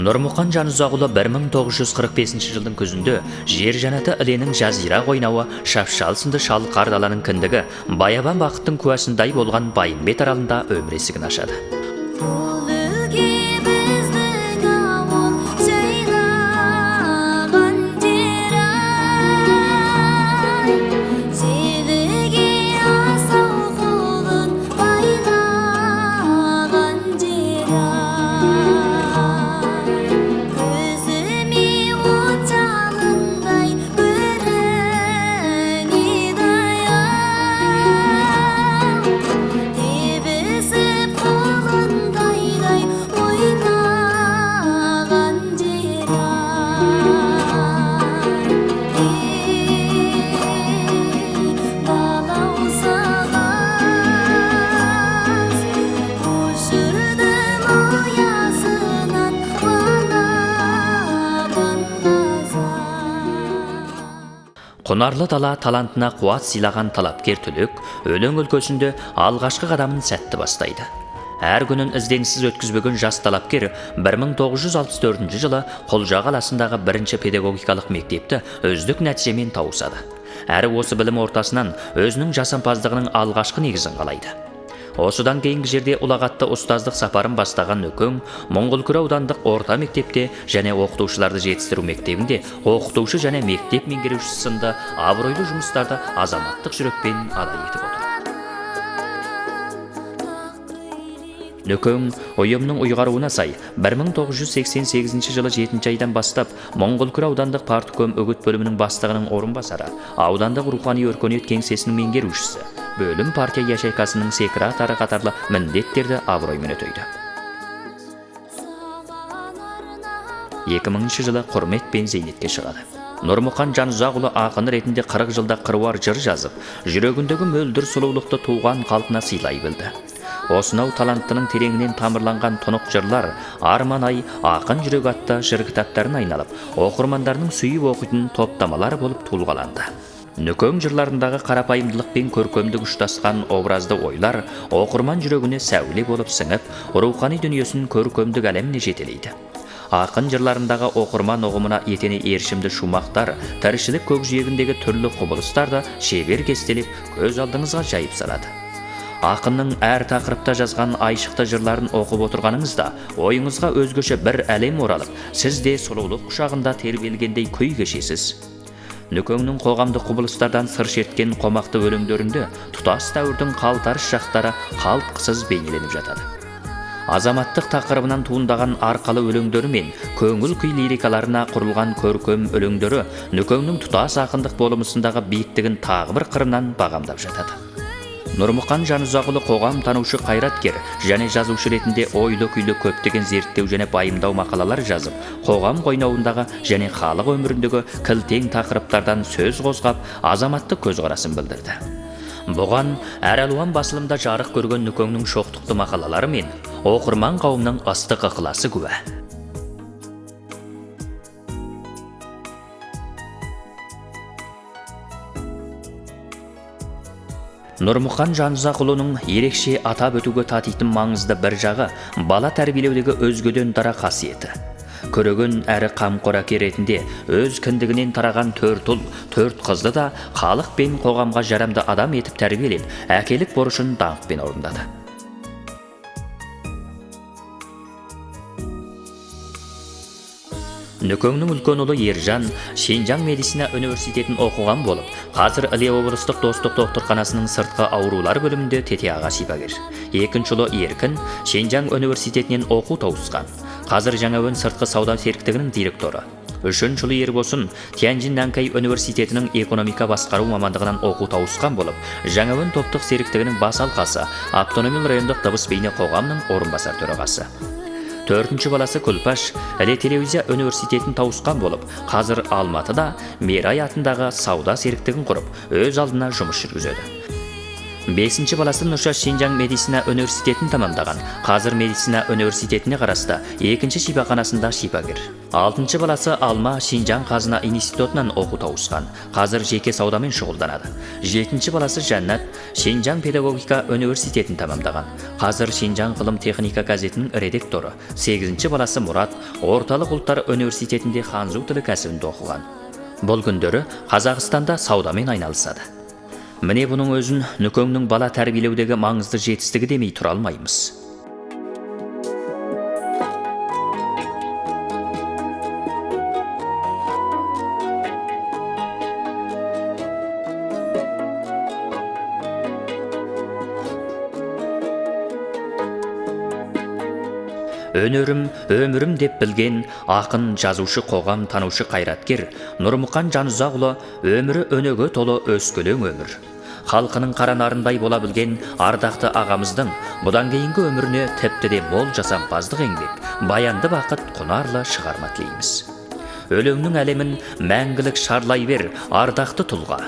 Нұрмұқан Жанұзағұлы 1945 жылдың күзінде жер жанаты іленің жазира қойнауы шапшал сынды шал қардаланың кіндігі баябан бақыттың куәсіндай болған Байымбет аралында өмір есігін ашады. Құнарлы дала талантына қуат сыйлаған талапкер түлік өлең өлкөсінде алғашқы қадамын сәтті бастайды. Әр күнін ізденісіз өткізбеген жас талапкер 1964 жылы Құлжа қаласындағы бірінші педагогикалық мектепті үздік нәтижемен тауысады. Әрі осы білім ортасынан өзінің жасампаздығының алғашқы негізін қалайды. Осыдан кейінгі жерде ұлағатты ұстаздық сапарын бастаған Нөкең Моңғолкүр аудандық орта мектепте және оқытушыларды жетістіру мектебінде оқытушы және мектеп меңгерушісі сынды абыройлы жұмыстарды азаматтық жүрекпен адай етіп отыр. Нөкең ұйымның ұйғаруына сай 1988 жылы 7 айдан бастап Моңғолкүр аудандық партком үгіт бөлімінің бастығының орынбасары, аудандық рухани өркениет кеңсесінің меңгерушісі, бөлім партия ячейкасының секретары қатарлы міндеттерді абыроймен өтейді. 2000 жылы құрметпен зейнетке шығады. Нұрмұқан Жанұзағұлы ақын ретінде 40 жылда қыруар жыр жазып, жүрегіндегі мөлдір сұлулықты туған халқына сыйлай білді. Осынау таланттының тереңінен тамырланған тұнық жырлар Арман-ай, ақын жүрек атты жыр кітаптарын айналып, оқырмандарының сүйіп оқитын топтамалар болып тұлғаланды. Нөкең жырларындағы қарапайымдылық пен көркемдік ұштасқан образды ойлар оқырман жүрегіне сәуле болып сіңіп, рухани дүниесін көркемдік әлеміне жетелейді. Ақын жырларындағы оқырман ұғымына етене ершімді шумақтар, тіршілік көкжиегіндегі түрлі құбылыстарды шебер кестелеп, көз алдыңызға жайып салады. Ақынның әр тақырыпта жазған айшықты жырларын оқып отырғаныңызда, ойыңызға өзгеше бір әлем оралып, сіз де сұлулық құшағында тербелгендей күй кешесіз. Нөкеңнің қоғамдық құбылыстардан сыр шерткен қомақты өлеңдерінде тұтас дәуірдің қалтарыс шақтары қалтқысыз бейнеленіп жатады. Азаматтық тақырыбынан туындаған арқалы өлеңдері мен көңіл күй лирикаларына құрылған көркем өлеңдері Нөкеңнің тұтас ақындық болмысындағы биіктігін тағы бір қырынан бағамдап жатады. Нұрмұқан Жанұзағұлы қоғам танушы қайраткер және жазушы ретінде ойлы-күйлі көптеген зерттеу және байымдау мақалалар жазып, қоғам қойнауындағы және халық өміріндегі кілтең тақырыптардан сөз қозғап, азаматтық көзқарасын білдірді. Бұған әр алуан басылымда жарық көрген Нөкеңнің шоқтықты мақалалары мен оқырман қауымның ыстық ықыласы куә. Нұрмұқан Жанұзағұлының ерекше атап өтуге татитын маңызды бір жағы бала тәрбиелеудегі өзгеден дара қасиеті. Көреген әрі қамқор әке ретінде өз кіндігінен тараған 4 ұл, 4 қызды да халық пен қоғамға жарамды адам етіп тәрбиелеп, әкелік борышын даңқпен орындады. Нөкеңнің үлкен ұлы Ержан Шенжаң медицина университетін оқыған болып, қазір Іле облыстық достық докторханасының сыртқы аурулар бөлімінде тете аға шипагер. Екінші ұлы Еркін Шенжаң университетінен оқу тауысқан. Қазір Жаңаөзен сыртқы сауда серіктігінің директоры. Үшінші ұлы Ербосын Тяньжин Нанкай университетінің экономика басқару мамандығынан оқу тауысқан болып, Жаңаөзен топтық серіктігінің бас алқасы, автономиялы райондық дыбыс бейне қоғамның орынбасар төрағасы. Төртінші баласы Күлпаш Іле телевизия университетін тауысқан болып, қазір Алматыда Мерай атындағы сауда серіктігін құрып, өз алдына жұмыс жүргізеді. 5 баласы Нұрша Шинжаң медицина университетін тамамдаған. Қазір медицина университетіне қарасты 2-ші шипаханасында шипагер. 6 баласы Алма Шинжаң Қазына институтынан оқу тауысқан. Қазір жеке саудамен шұғылданады. 7 баласы Жаннат Шинжаң педагогика университетін тамамдаған. Қазір Шинжаң ғылым техника газетінің редакторы. 8 баласы Мұрат Орталық ұлттар университетінде ханзу тілі кәсібінде оқыған. Бұл күндері Қазақстанда саудамен айналысады. Міне бұның өзін Нүкеңнің бала тәрбиелеудегі маңызды жетістігі демей тұра алмаймыз. Өнерім, өмірім деп білген ақын, жазушы, қоғам танушы қайраткер Нұрмұқан Жанұзақұлы өмірі өнеге толы өскелең өмір. Халқының қара нарындай бола білген ардақты ағамыздың бұдан кейінгі өміріне тіпті де мол жасампаздық еңбек, баянды бақыт, құнарлы шығарма тілейміз. Өлеңнің әлемін мәңгілік шарлай бер, ардақты тұлға.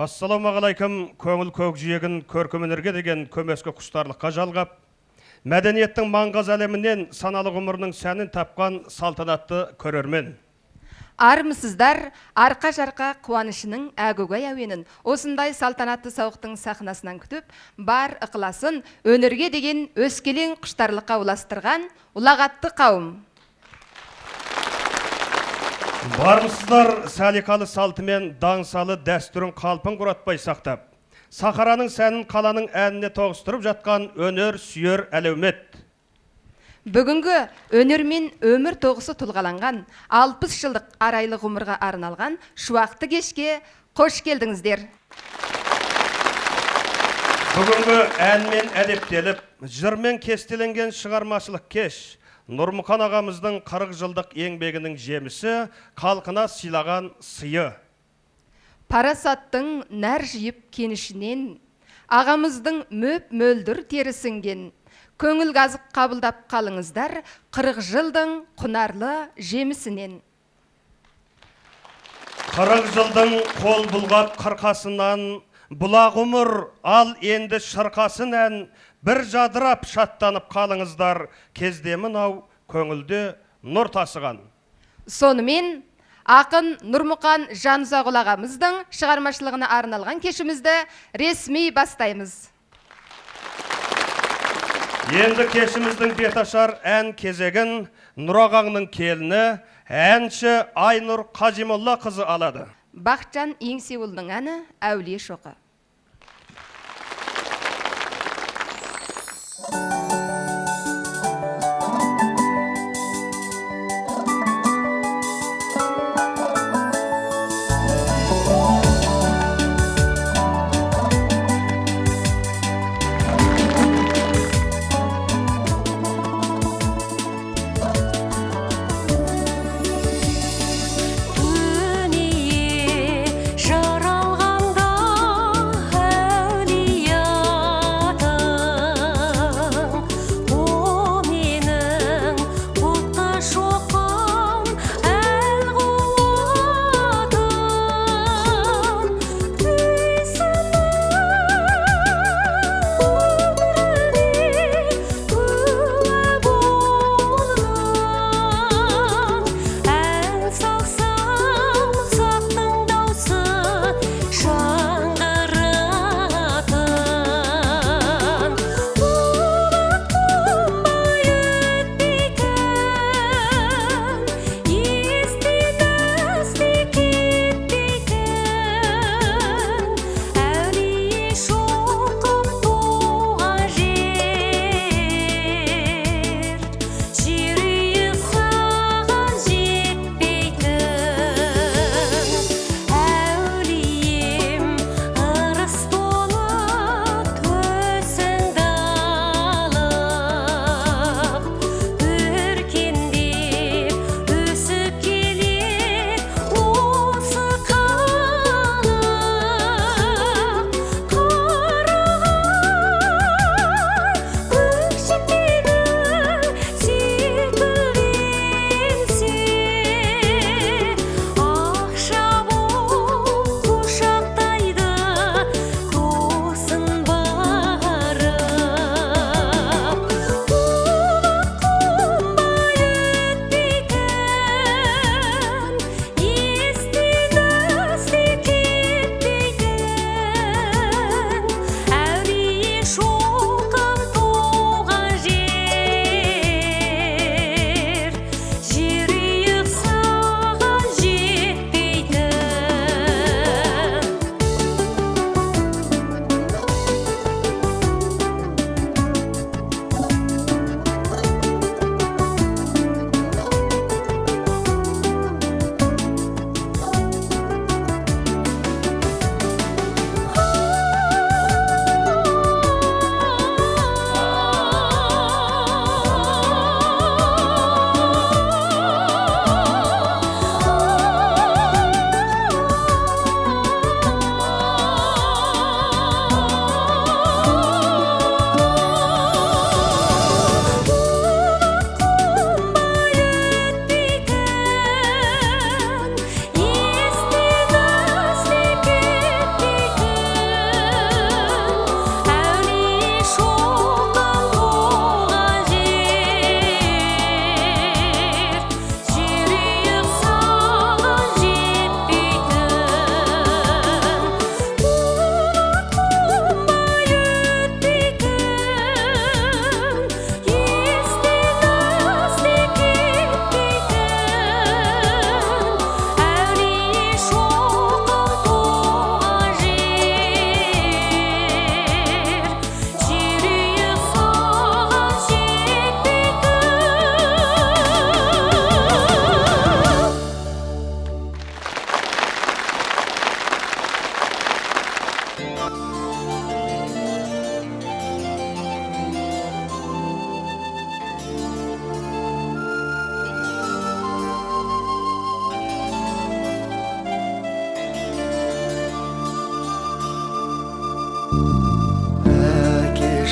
Ассаламағалайкум, көңіл көкжиегін көркемөнерге деген көмескі құштарлыққа жалғап, мәдениеттің маңғаз әлемінен саналы ғұмырының сәнін тапқан салтанатты көрермен. Армысыздар, арқа-жарқа қуанышының әгөгай әуенін осындай салтанатты сауықтың сахнасынан күтіп, бар ықыласын өнерге деген өскелең құштарлыққа ұластырған ұлағатты қауым. Бармысыздар, сәлиқалы салтымен даңсалы дәстүрін қалпын құратпай сақтап, Сахараның сәнін қаланың әніне тоғыстырып жатқан өнер сүйер әлеумет. Бүгінгі өнермен өмір тоғысы тұлғаланған 60 жылдық арайлы ғұмырға арналған шуақты кешке қош келдіңіздер. Бүгінгі әнмен әдептеліп, жырмен кестеленген шығармашылық кеш Нұрмұқан ағамыздың 40 жылдық еңбегінің жемісі, халқына сыйлаған сыйы. Парасаттың нәр жиып кенішінен, ағамыздың мөп мөлдір терісінген, көңіл қазық қабылдап қалыңыздар 40 жылдың құнарлы жемісінен. 40 жылдың қол бұлғап қырқасынан, бұла ғұмыр ал енді шырқасын ән, бір жадырап шаттанып қалыңыздар, кездемін ау көңілде нұр тасыған. Сонымен, ақын Нұрмұқан Жанұзақұлы ағамыздың шығармашылығына арналған кешімізді ресми бастаймыз. Енді кешіміздің беташар ән кезегін Нұр ағаңның келіні, әнші Айнұр Қазимолла қызы алады. Бақытжан Еңсеұлының әні «Әулие шоқы».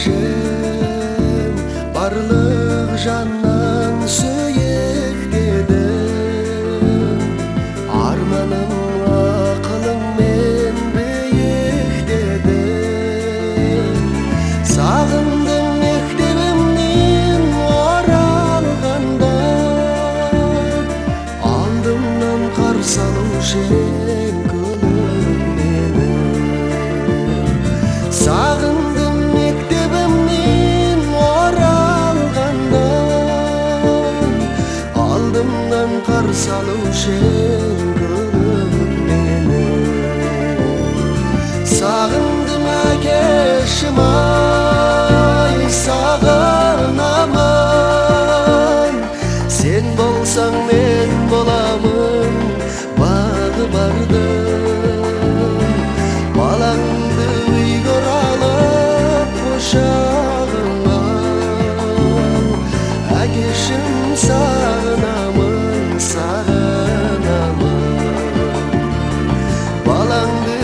әкешім барлық жаннан сүйек дедім арманым ақылыңмен биік дедім сағындым мектебімнен оралғанда алдымнан қарсы алушы ең күліп мені сағындым мектебімнен оралғанда алдымнан қарсы алушы ең күліп мені сағындым әкешім ай сағынамын сен болсаң мен боламын бағы бардың балаңды үйге оралып құшағыңа әкешім сағынамын сағынамын балаңды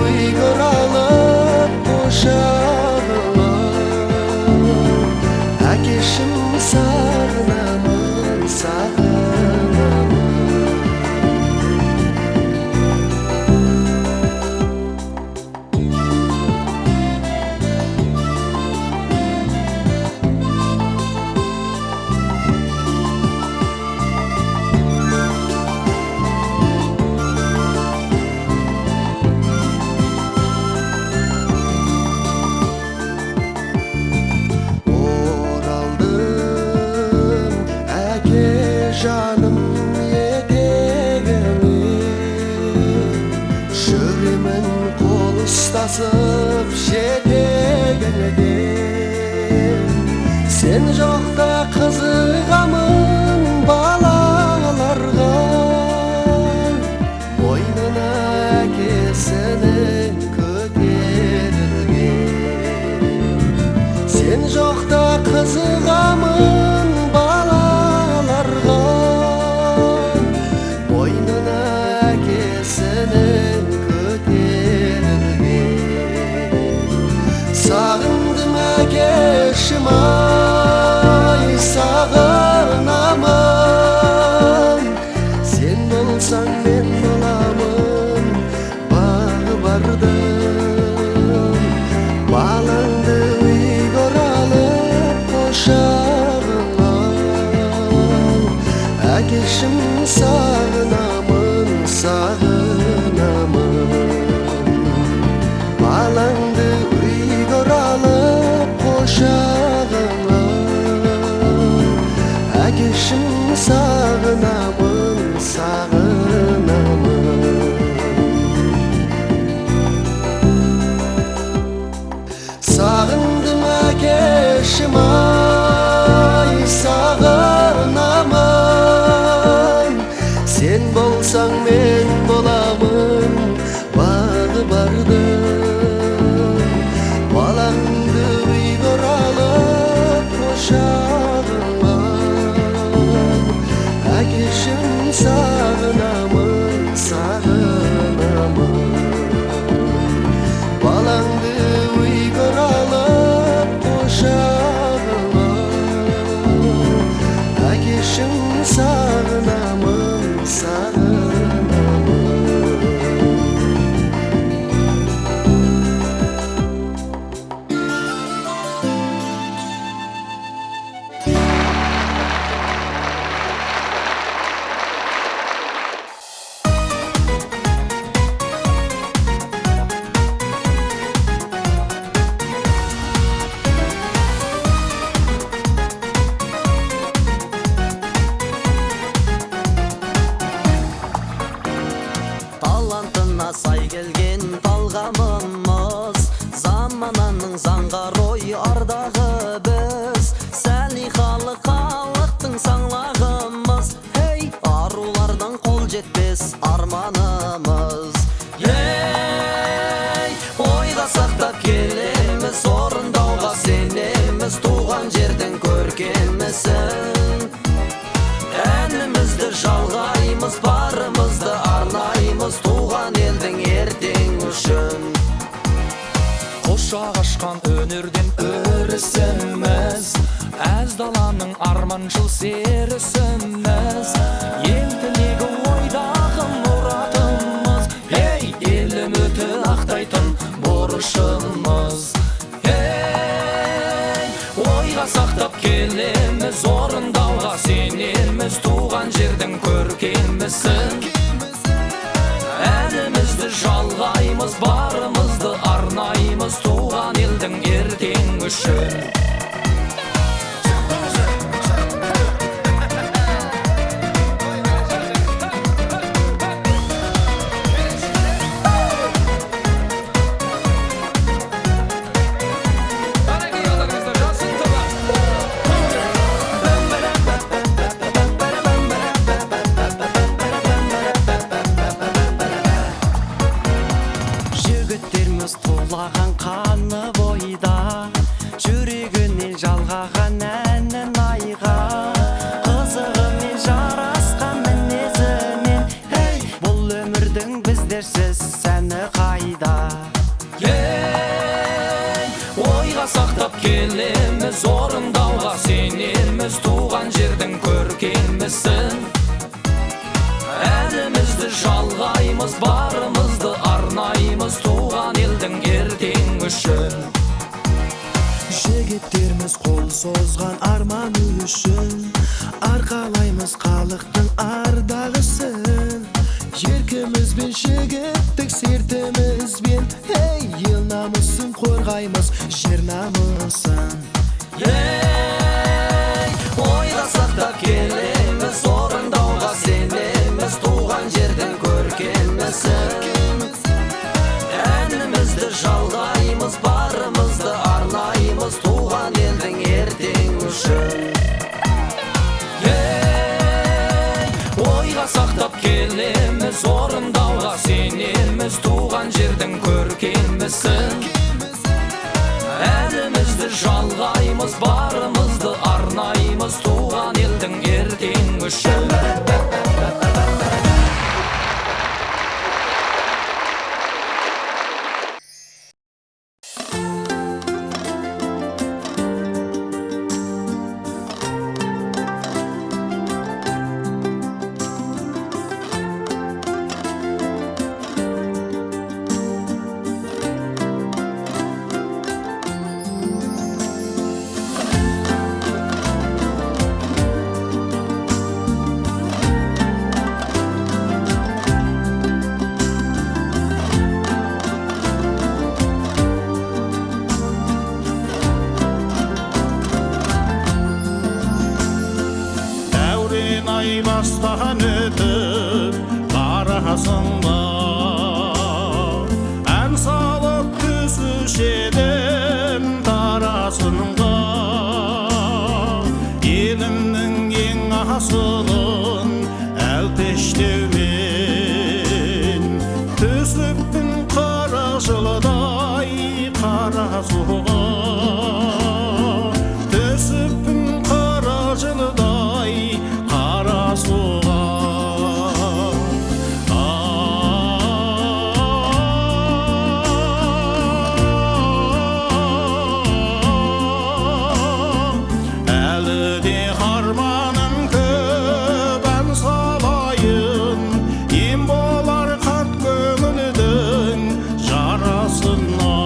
үйге оралып құшағыңа әкешім сағынамын сағынамын оралдым әке жаным етегіңе жүремін қол ұстасып жетегіңде сен жоқта қызығамын балаларға мойнына әкесінің көтерілген сен жоқта қызығамын балаларға мойнына әкесінің көтерілген сағындым әкешім ай сағынамын сен болсаң мен боламын бағы бардың балаңды үйге оралып құшағыңа әкешім сағынамын сағынамын балаңды үйге оралып құшағыңа әкешім сағынамын сағынамын сағындым әкешім ай сағынамын сен болсаң мен боламын бағы бардың балаңды үйге оралып құшағыңа әкешім сағынамын сағынамын балаңды үйге оралып құшағыңа әкешім сағынамын сағынамын талантына сай келген талғамымыз замананың заңғар ой ардағы біз сәлихалы халықтың саңлағымыз ей арулардан қол жетпес арманымыз ей ойға сақтап келеміз орындауға сенеміз туған жердің көркемісін әнімізді жалғаймыз барымызды арнаймыз туған елдің ертең үшін құшақ ашқан өнерден өрі жалғаймыз барымызды арнаймыз туған елдің ертең үшін. Жігіттеріміз қол созған арман үшін, арқалаймыз халықтың ардағысын. Еркімізбен жігіттік сертімізбен, ел намысын қорғаймыз, жер намысын. Ойласақ та келеміз, орындауға сенеміз, туған жердің көркемісін. Әнімізді жалғаймыз, барымызды арнаймыз, туған елдің ертең үшін. Ойға сақтап келеміз, орындауға сенеміз, туған жердің көркемісін. Әнімізді жалғаймыз, барымызды арнаймыз, туған елдің ертең үшін. Бастан өтіп барасың ба, ән салып түсуші едім тарасынға. Елімнің ең асылын әлпештеумен, түсіппін қара жылдай қара суға. Түсіппін қара жылдай суға. Әлі де арманым көп, ән салайын, ем болар қарт көңілдің жарасына.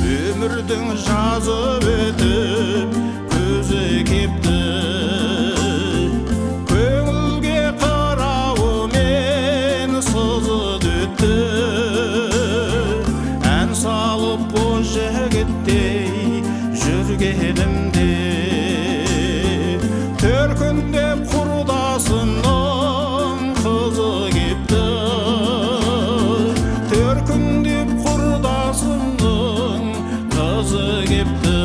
Өмірдің жазып өтіп көзі кепті, көңілге қарауымен сызып өтті. Ән салып бұл жігіттей жүргенімде, төркіндеп құрдасының қызы кепті. Төркіндеп құрдасының қызы кепті.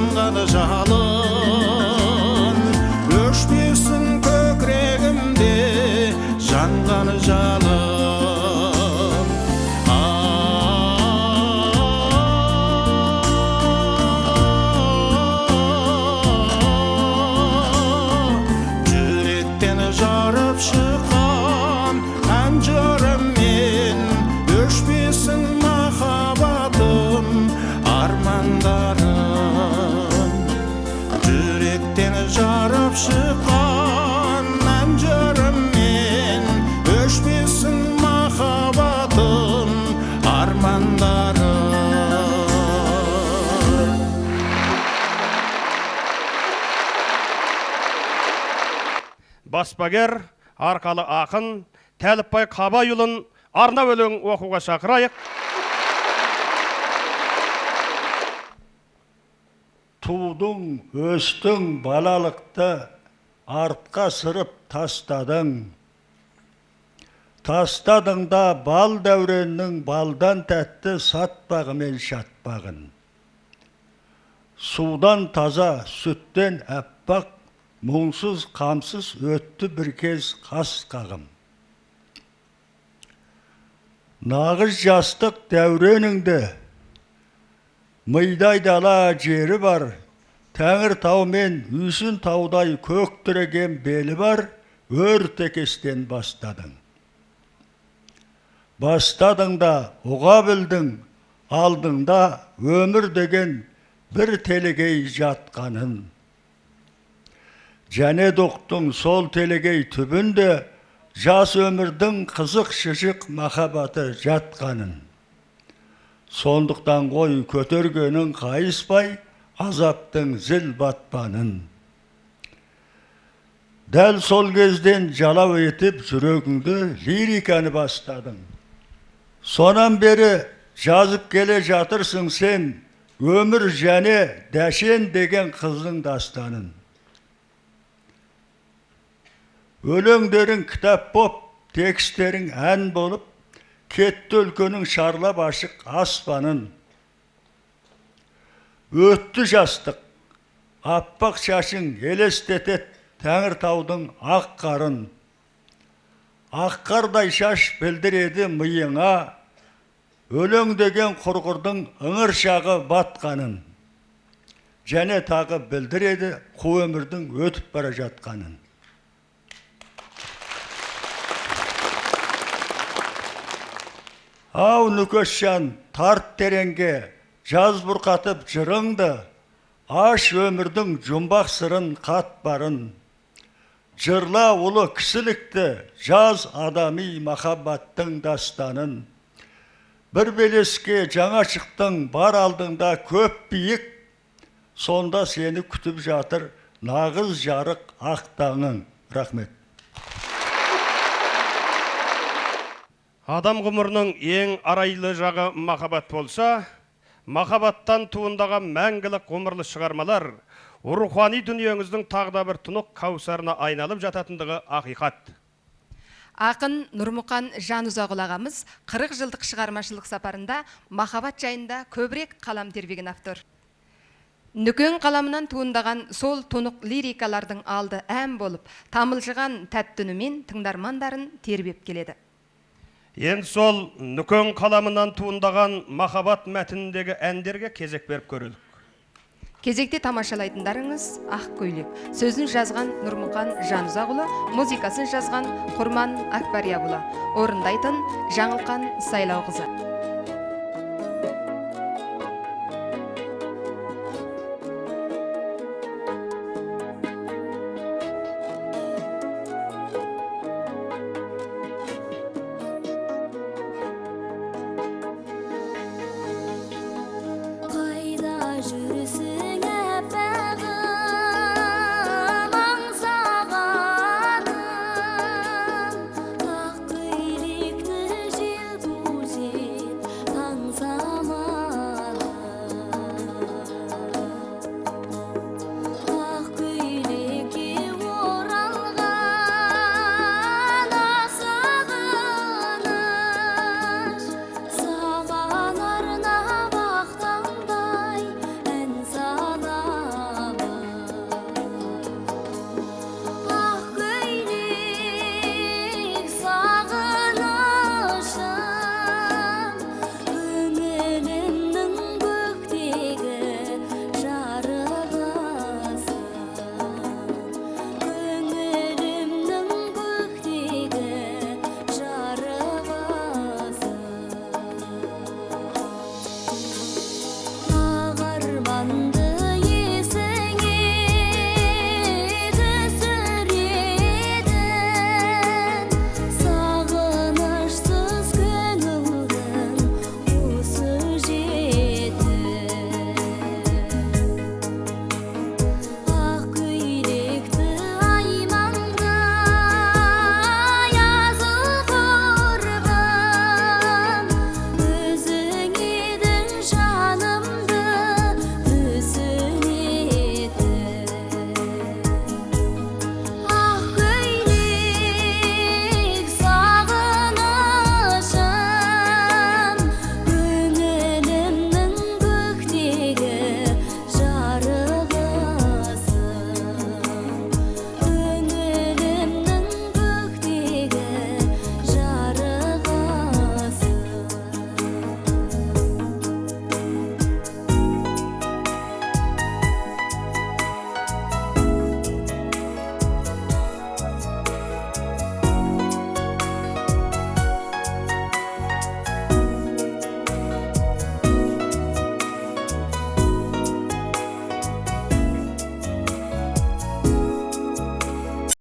жанған жалын өшпесін көкірегімде жанған жалын жүректен жарып шыққан ән жырыммен өшпесін махаббатым армандарым жүректен жарып шыққан ән жырыммен өшпесін махаббатым армандарым баспагер арқалы ақын Тәліпбай Қабайұлын арнап өлең оқуға шақырайық. Тудың, өстің балалықты артқа сырып тастадың. Тастадың да бал дәуреннің балдан тәтті сатпағымен шатпағын. Судан таза, сүттен әппақ, мұңсыз, қамсыз өтті бір кез қас қағым. Нағыз жастық дәуреніңді, мыйдай дала жері бар, тәңір тау мен үйсін таудай көк түреген белі бар, өр текестен бастадың. Бастадың да ұға білдің, алдыңда өмір деген бір телегей жатқанын. Және доқтың сол телегей түбінде жас өмірдің қызық шышық махаббаты жатқанын. Сондықтан ғой көтергенің қайыспай, азаптың зіл батпанын. Дәл сол кезден жалау етіп жүрегіңді лириканы бастадың. Сонан бері жазып келе жатырсың сен, өмір және дәшен деген қыздың дастанын. Өлеңдерің кітап боп, текстерің ән болып, кетті өлкенің шарлап ашық аспанын. Өтті жастық, аппақ шашың елестетет тәңір таудың ақ қарын. Ақ қардай шаш білдіреді миыңа, өлең деген құрғырдың ыңыр шағы батқанын. Және тағы білдіреді қу өмірдің өтіп бара жатқанын. Ау нүкесжан, тарт тереңге, жаз бұрқатып жырыңды, аш өмірдің жұмбақ сырын қатпарын. Жырла ұлы кісілікті, жаз адами махаббаттың дастанын. Бір белеске жаңа шықтың, бар алдыңда көп биік, сонда сені күтіп жатыр нағыз жарық ақтаңың. Рахмет. Адам ғұмырының ең арайлы жағы махаббат болса, махаббаттан туындаған мәңгілік ғұмырлы шығармалар рухани дүниеңіздің тағда бір тұнық каусарына айналып жататындығы ақиқат. Ақын Нұрмұқан Жанұзағұл ағамыз 40 жылдық шығармашылық сапарында махаббат жайында көбірек қалам тербеген автор. Нүкен қаламынан туындаған сол тұнық лирикалардың алды ән болып, тамылжыған тәтті үнімен тыңдармандарын тербеп келеді. Енді сол Нүкен қаламынан туындаған махаббат мәтініндегі әндерге кезек беріп көрелік. Кезекте тамашалайтындарыңыз Ақ көйлек. Сөзін жазған Нұрмұқан Жанұзағұлы, музыкасын жазған Құрман Акбариябұлы, орындайтын Жаңылқан Сайлауқызы.